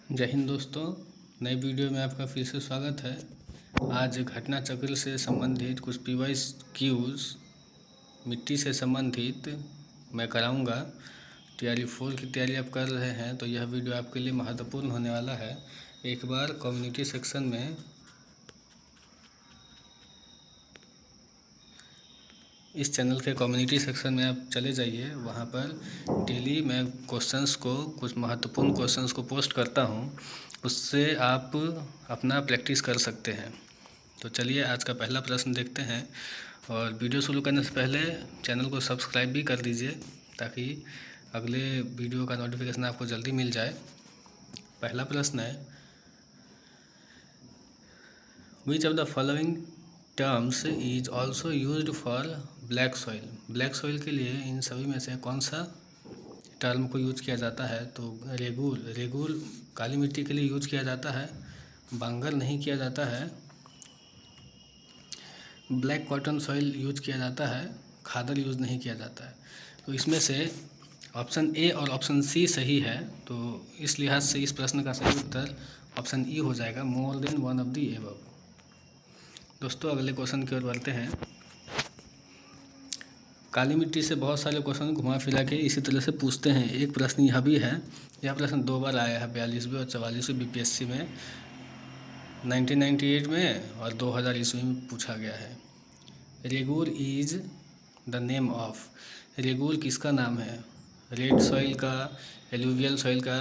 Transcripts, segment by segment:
जय हिंद दोस्तों, नई वीडियो में आपका फिर से स्वागत है। आज घटना चक्र से संबंधित कुछ पीवाईस क्यूज मिट्टी से संबंधित मैं कराऊंगा। तैयारी 4 की तैयारी आप कर रहे हैं तो यह वीडियो आपके लिए महत्वपूर्ण होने वाला है। एक बार कम्युनिटी सेक्शन में इस चैनल के कम्युनिटी सेक्शन में आप चले जाइए। वहाँ पर डेली मैं क्वेश्चंस को, कुछ महत्वपूर्ण क्वेश्चंस को पोस्ट करता हूँ, उससे आप अपना प्रैक्टिस कर सकते हैं। तो चलिए आज का पहला प्रश्न देखते हैं। और वीडियो शुरू करने से पहले चैनल को सब्सक्राइब भी कर दीजिए ताकि अगले वीडियो का नोटिफिकेशन आपको जल्दी मिल जाए। पहला प्रश्न है, which of the following terms is also used for black soil. Black soil के लिए इन सभी में से कौन सा टर्म को यूज किया जाता है? तो रेगुल काली मिट्टी के लिए यूज किया जाता है, बांगर नहीं किया जाता है, ब्लैक कॉटन सॉइल यूज किया जाता है, खादर यूज नहीं किया जाता है। तो इसमें से ऑप्शन ए और ऑप्शन सी सही है। तो इस लिहाज से इस प्रश्न का सही उत्तर ऑप्शन ई हो जाएगा, more than one of the above. दोस्तों अगले क्वेश्चन की ओर बढ़ते हैं। काली मिट्टी से बहुत सारे क्वेश्चन घुमा फिरा के इसी तरह से पूछते हैं। एक प्रश्न यह भी है, यह प्रश्न 2 बार आया है, 42वीं और 44वीं बीपीएससी में, 1998 में और 2000 ईस्वी में पूछा गया है। रेगुल इज द नेम ऑफ। रेगुल किसका नाम है? रेड सॉइल का, एलुवियल सॉइल का,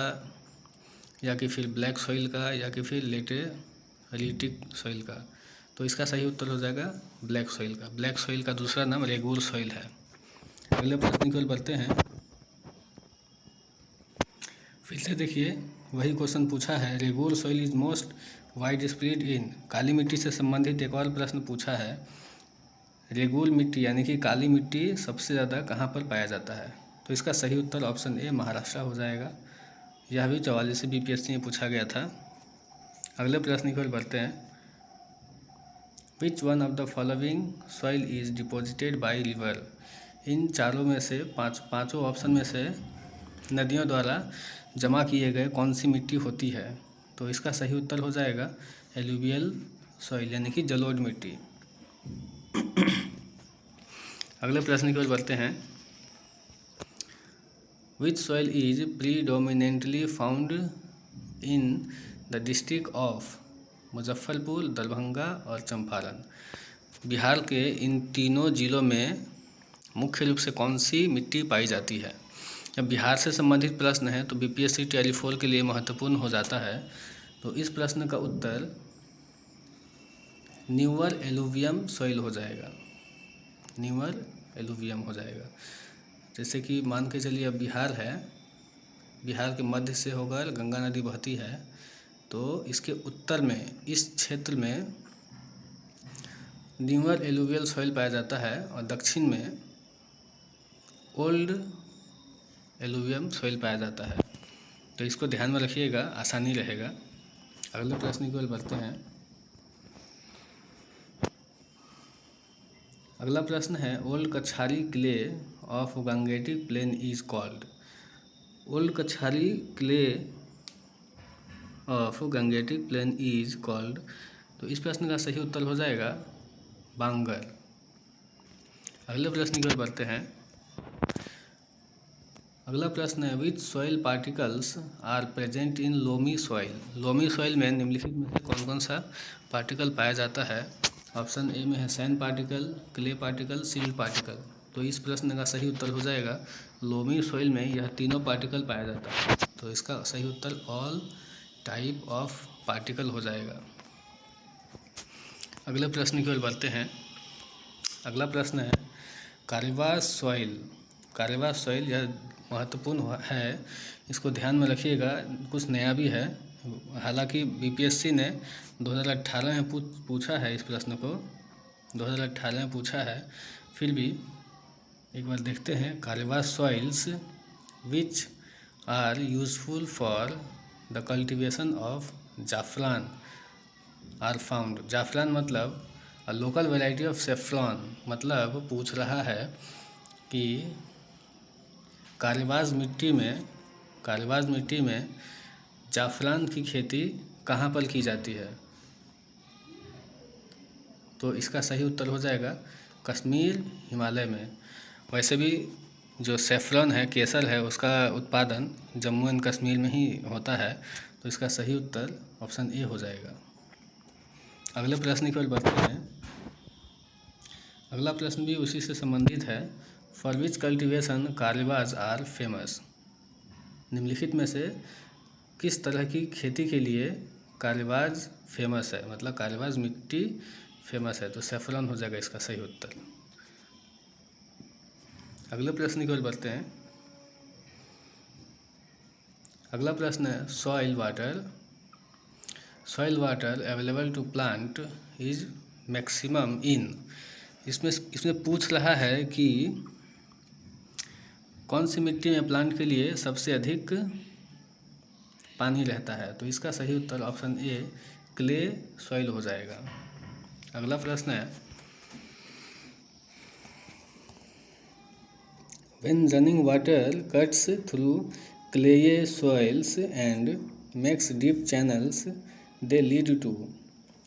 या कि फिर ब्लैक सॉइल का, या कि फिर लेटेरिटिक सॉइल का? तो इसका सही उत्तर हो जाएगा ब्लैक सॉइल का। ब्लैक सॉइल का दूसरा नाम रेगुल सॉइल है। अगले प्रश्न की ओर बढ़ते हैं। फिर से देखिए वही क्वेश्चन पूछा है, regur soil is most widespread in. काली मिट्टी से संबंधित एक और प्रश्न पूछा है, रेगुल मिट्टी यानी कि काली मिट्टी सबसे ज़्यादा कहाँ पर पाया जाता है? तो इसका सही उत्तर ऑप्शन ए महाराष्ट्र हो जाएगा। यह भी 44 बीपीएससी में पूछा गया था। अगले प्रश्न की ओर बढ़ते हैं। Which one of the following soil is deposited by river. इन चारों में से पाँचों ऑप्शन में से नदियों द्वारा जमा किए गए कौन सी मिट्टी होती है? तो इसका सही उत्तर हो जाएगा एलुवियल सॉइल यानी कि जलोढ़ मिट्टी। अगले प्रश्न की ओर बढ़ते हैं। विच soil is predominantly found in the district of Muzaffarpur, Darbhanga और चंपारण। बिहार के इन तीनों जिलों में मुख्य रूप से कौन सी मिट्टी पाई जाती है? जब बिहार से संबंधित प्रश्न है तो बीपीएससी तैयारी 4 के लिए महत्वपूर्ण हो जाता है। तो इस प्रश्न का उत्तर न्यूअर एलुवियम सॉइल हो जाएगा। न्यूअर एलुवियम हो जाएगा। जैसे कि मान के चलिए अब बिहार है, बिहार के मध्य से होकर गंगा नदी बहती है, तो इसके उत्तर में इस क्षेत्र में न्यूअर एलुवियल सॉइल पाया जाता है और दक्षिण में ओल्ड एलुवियम सॉइल पाया जाता है। तो इसको ध्यान में रखिएगा, आसानी रहेगा। अगले प्रश्न की ओर बढ़ते हैं। अगला प्रश्न है, ओल्ड कछारी clay of Gangetic plain is called. Old कछारी clay of Gangetic plain is called. तो इस प्रश्न का सही उत्तर हो जाएगा बांगर। अगले प्रश्न की ओर बढ़ते हैं। अगला प्रश्न है, which soil particles are present in loamy soil. Loamy soil में निम्नलिखित में से कौन कौन सा पार्टिकल पाया जाता है? ऑप्शन ए में है sand particle, clay particle, silt particle. तो इस प्रश्न का सही उत्तर हो जाएगा लोमी सॉइल में यह तीनों पार्टिकल पाया जाता है। तो इसका सही उत्तर ऑल टाइप ऑफ पार्टिकल हो जाएगा। अगले प्रश्न की ओर बढ़ते हैं। अगला प्रश्न है, कारेवास सॉइल। कारेवास सॉइल यह महत्वपूर्ण है, इसको ध्यान में रखिएगा। कुछ नया भी है, हालांकि बीपीएससी ने 2018 में पूछा है, इस प्रश्न को 2018 में पूछा है, फिर भी एक बार देखते हैं। Karewas soils which are useful for the cultivation of zafran are found. जाफरान मतलब लोकल वेराइटी ऑफ सेफ्रॉन, मतलब पूछ रहा है कि कारेवास मिट्टी में जाफरान की खेती कहाँ पर की जाती है? तो इसका सही उत्तर हो जाएगा कश्मीर, हिमालय में। वैसे भी जो सेफ्रॉन है, केसर है, उसका उत्पादन जम्मू एंड कश्मीर में ही होता है। तो इसका सही उत्तर ऑप्शन ए हो जाएगा। अगले प्रश्न की ओर बढ़ते हैं। अगला प्रश्न भी उसी से संबंधित है। For which cultivation Karewas are famous? निम्नलिखित में से किस तरह की खेती के लिए कारेबाज फेमस है, मतलब कारेबाज मिट्टी फेमस है? तो सेफ्रॉन हो जाएगा इसका सही उत्तर। अगले प्रश्न की ओर बढ़ते हैं। अगला प्रश्न है soil water available to plant is maximum in. इसमें पूछ रहा है कि कौन सी मिट्टी में प्लांट के लिए सबसे अधिक पानी रहता है? तो इसका सही उत्तर ऑप्शन ए क्ले सॉइल हो जाएगा। अगला प्रश्न है when running water cuts through clayey soils and makes deep channels they lead to.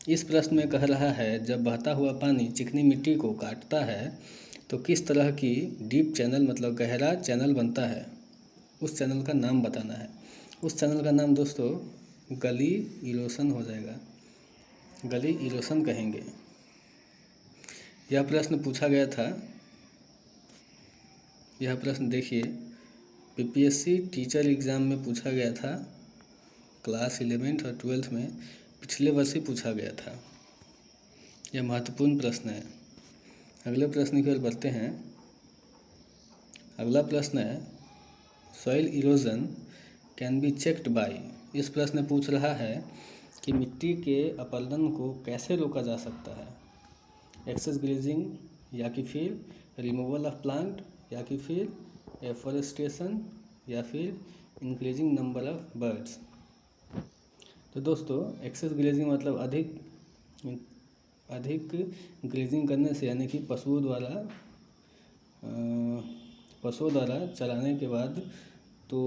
इस प्रश्न में कह रहा है जब बहता हुआ पानी चिकनी मिट्टी को काटता है तो किस तरह की डीप चैनल, मतलब गहरा चैनल बनता है? उस चैनल का नाम बताना है। उस चैनल का नाम दोस्तों गली इरोशन हो जाएगा, गली इरोशन कहेंगे। यह प्रश्न पूछा गया था। यह प्रश्न देखिए पीपीएससी टीचर एग्ज़ाम में पूछा गया था, क्लास 11th और 12th में पिछले वर्ष ही पूछा गया था। यह महत्वपूर्ण प्रश्न है। अगले प्रश्न की ओर बढ़ते हैं। अगला प्रश्न है soil erosion can be checked by. इस प्रश्न में पूछ रहा है कि मिट्टी के अपरदन को कैसे रोका जा सकता है? एक्सेस ग्लेजिंग, या कि फिर रिमूवल ऑफ प्लांट, या कि फिर एफॉरेस्टेशन, या फिर इंक्रीजिंग नंबर ऑफ बर्ड्स। तो दोस्तों एक्सेस ग्लेजिंग मतलब अधिक ग्लेजिंग करने से, यानी कि पशुओं द्वारा चलाने के बाद तो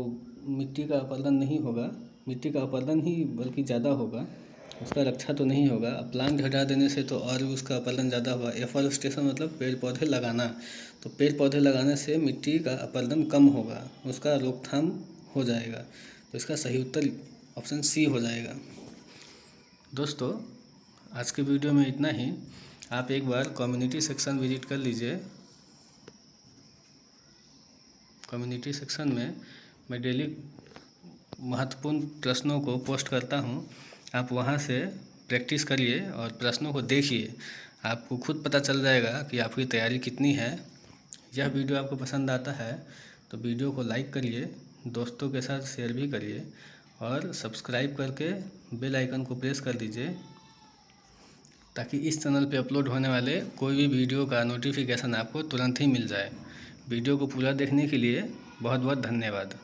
मिट्टी का अपरदन नहीं होगा, मिट्टी का अपरदन ही बल्कि ज़्यादा होगा, उसका रक्षा तो नहीं होगा। प्लांट हटा देने से तो और भी उसका अपरदन ज़्यादा होगा। एफॉरेस्टेशन मतलब पेड़ पौधे लगाना, तो पेड़ पौधे लगाने से मिट्टी का अपरदन कम होगा, उसका रोकथाम हो जाएगा। तो इसका सही उत्तर ऑप्शन सी हो जाएगा। दोस्तों आज के वीडियो में इतना ही। आप एक बार कम्युनिटी सेक्शन विजिट कर लीजिए। कम्युनिटी सेक्शन में मैं डेली महत्वपूर्ण प्रश्नों को पोस्ट करता हूं। आप वहां से प्रैक्टिस करिए और प्रश्नों को देखिए, आपको खुद पता चल जाएगा कि आपकी तैयारी कितनी है। यह वीडियो आपको पसंद आता है तो वीडियो को लाइक करिए, दोस्तों के साथ शेयर भी करिए और सब्सक्राइब करके बेल आइकन को प्रेस कर दीजिए ताकि इस चैनल पे अपलोड होने वाले कोई भी वीडियो का नोटिफिकेशन आपको तुरंत ही मिल जाए। वीडियो को पूरा देखने के लिए बहुत बहुत धन्यवाद।